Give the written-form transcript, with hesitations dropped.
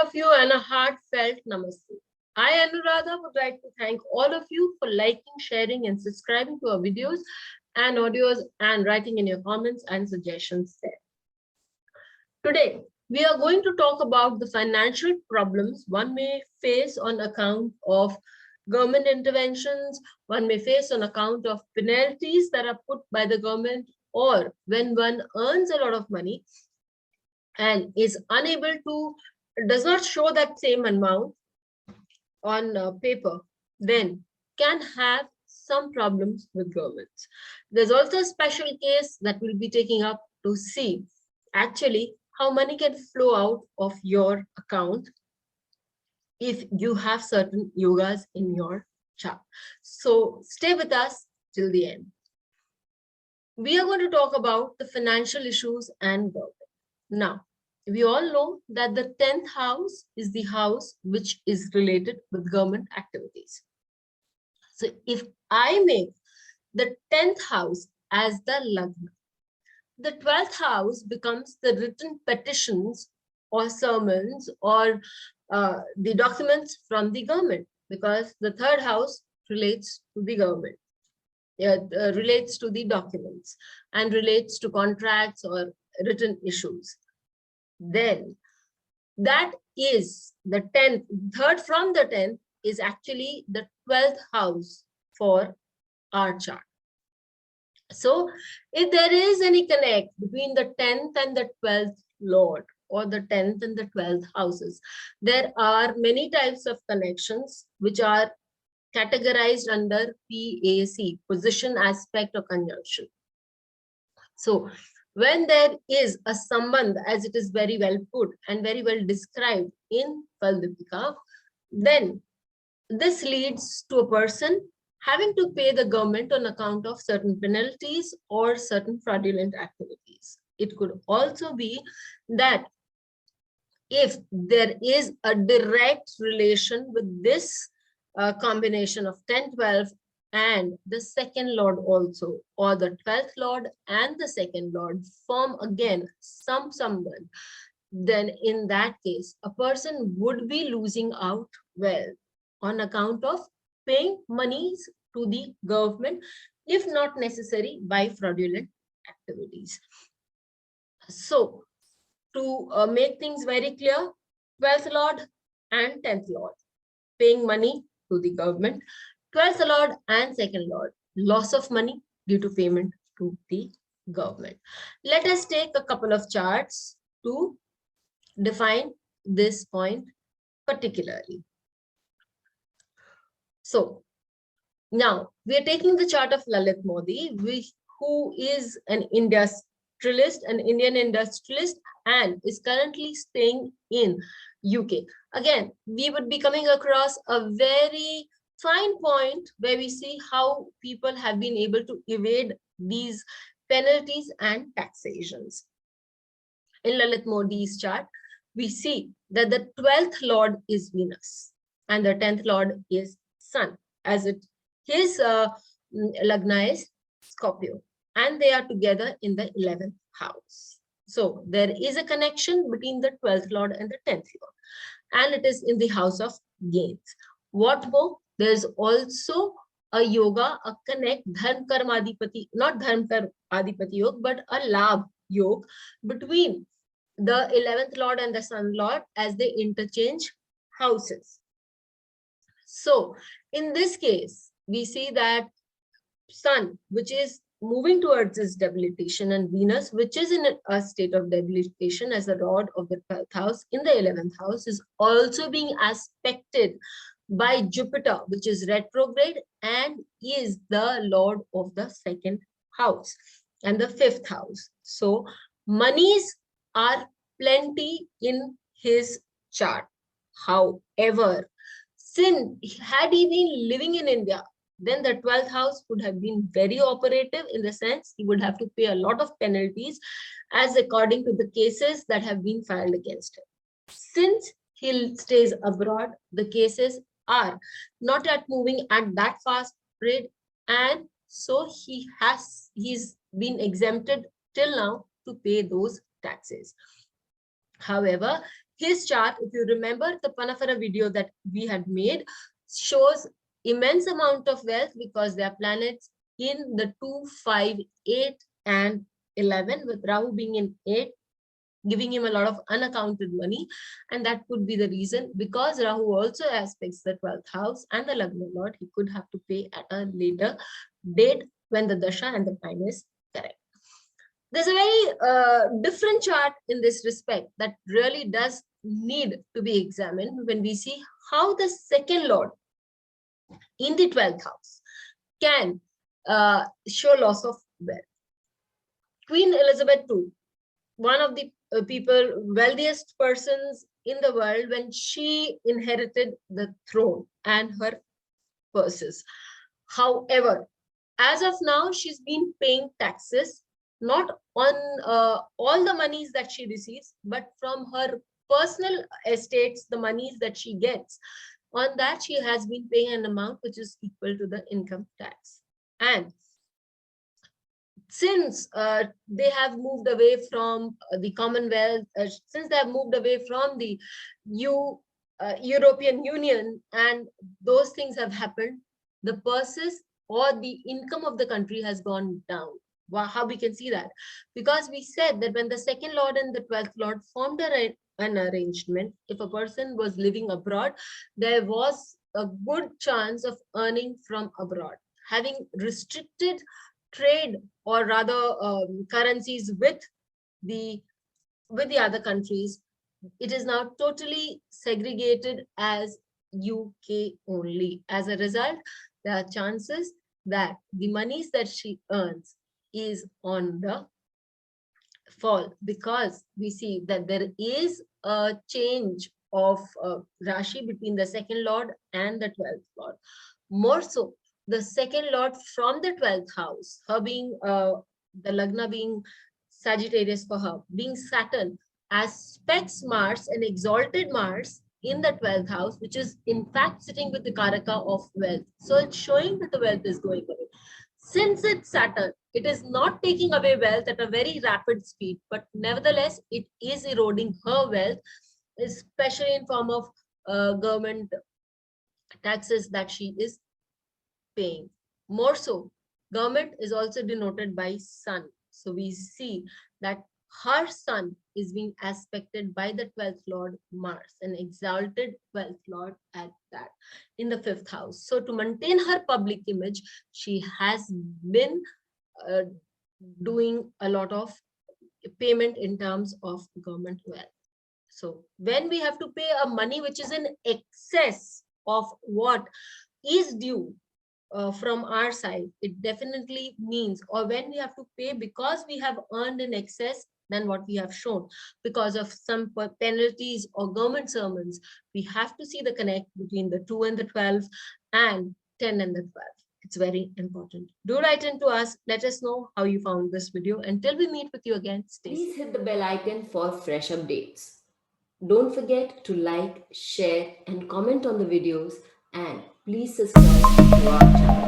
of you and a heartfelt namaste. I, Anuradha, would like to thank all of you for liking, sharing, and subscribing to our videos and audios and writing in your comments and suggestions there. Today, we are going to talk about the financial problems one may face on account of government interventions, one may face on account of penalties that are put by the government, or when one earns a lot of money and is unable to, does not show that same amount on paper, then can have some problems with governments. There's also a special case that we'll be taking up to see actually how money can flow out of your account if you have certain yogas in your chart. So stay with us till the end. We are going to talk about the financial issues and government. Now, we all know that the 10th house is the house which is related with government activities. So if I make the 10th house as the Lagna, the 12th house becomes the written petitions or sermons or the documents from the government, because the third house relates to the government, relates to the documents and relates to contracts or written issues. Then that is the 10th, third from the 10th is actually the 12th house for our chart. So if there is any connect between the 10th and the 12th Lord, or the 10th and the 12th houses, there are many types of connections which are categorized under PAC, position, aspect, or conjunction. So when there is a sambandh, as it is very well put and very well described in Faldipika, then this leads to a person having to pay the government on account of certain penalties or certain fraudulent activities. It could also be that if there is a direct relation with this combination of 10, 12 and the second Lord also, or the 12th Lord and the second Lord form again some sambandh, then in that case, a person would be losing out wealth on account of paying monies to the government, if not necessary by fraudulent activities. So to make things very clear, 12th Lord and 10th Lord paying money to the government, 12th Lord and second Lord loss of money due to payment to the government. Let us take a couple of charts to define this point particularly. So now we are taking the chart of Lalit Modi, who is an industrialist, an Indian industrialist, and is currently staying in UK. Again, we would be coming across a very fine point where we see how people have been able to evade these penalties and taxations. In Lalit Modi's chart, we see that the 12th Lord is Venus and the 10th Lord is Sun, as his Lagna is Scorpio, and they are together in the 11th house. So there is a connection between the 12th Lord and the 10th Lord, and it is in the house of gains. What more? There's also a yoga, a connect, Dharm Karma Adhipati, not Dharm Karma Adhipati Yoga, but a Labh Yoga between the 11th Lord and the Sun Lord as they interchange houses. So in this case, we see that Sun, which is moving towards its debilitation, and Venus, which is in a state of debilitation as the lord of the 12th house in the 11th house, is also being aspected by Jupiter, which is retrograde and is the lord of the second house and the 5th house. So monies are plenty in his chart. However, had he been living in India, then the 12th house would have been very operative, in the sense he would have to pay a lot of penalties as according to the cases that have been filed against him. Since he stays abroad, the cases are not at moving at that fast rate, and so he's been exempted till now to pay those taxes. However, his chart, if you remember the Panafara video that we had made, shows immense amount of wealth because there are planets in the 2, 5, 8 and 11, with Rahu being in 8, giving him a lot of unaccounted money. And that could be the reason, because Rahu also aspects the 12th house and the Lagna Lord, he could have to pay at a later date when the dasha and the time is correct. There's a very different chart in this respect that really does need to be examined when we see how the second Lord in the 12th house can show loss of wealth. Queen Elizabeth II, one of the wealthiest persons in the world, when she inherited the throne and her purses. However, as of now, she's been paying taxes, not on all the monies that she receives, but from her personal estates, the monies that she gets. On that, she has been paying an amount which is equal to the income tax. And since they have moved away from the Commonwealth, since they have moved away from the European Union, and those things have happened, the purses or the income of the country has gone down. How we can see that? Because we said that when the second Lord and the 12th Lord formed an arrangement, if a person was living abroad, there was a good chance of earning from abroad. Having restricted trade, or rather currencies with the other countries, it is now totally segregated as UK only. As a result, there are chances that the monies that she earns is on the fall, because we see that there is a change of Rashi between the second Lord and the 12th Lord. More so, the second Lord from the 12th house, her being the Lagna being Sagittarius for her, being Saturn, aspects Mars, an exalted Mars in the 12th house, which is in fact sitting with the Karaka of wealth. So it's showing that the wealth is going away. Since it's Saturn, it is not taking away wealth at a very rapid speed, but nevertheless, it is eroding her wealth, especially in form of government taxes that she is paying. More so, government is also denoted by sun. So we see that her sun is being aspected by the 12th Lord Mars, an exalted 12th Lord at that, in the 5th house. So to maintain her public image, she has been doing a lot of payment in terms of government wealth. So when we have to pay a money which is in excess of what is due from our side, it definitely means, or when we have to pay because we have earned in excess than what we have shown because of some penalties or government sermons, we have to see the connect between the 2 and the 12 and 10 and the 12. It's very important. Do write into us. Let us know how you found this video. Until we meet with you again, stay safe. Please hit the bell icon for fresh updates. Don't forget to like, share and comment on the videos, and please subscribe to our channel.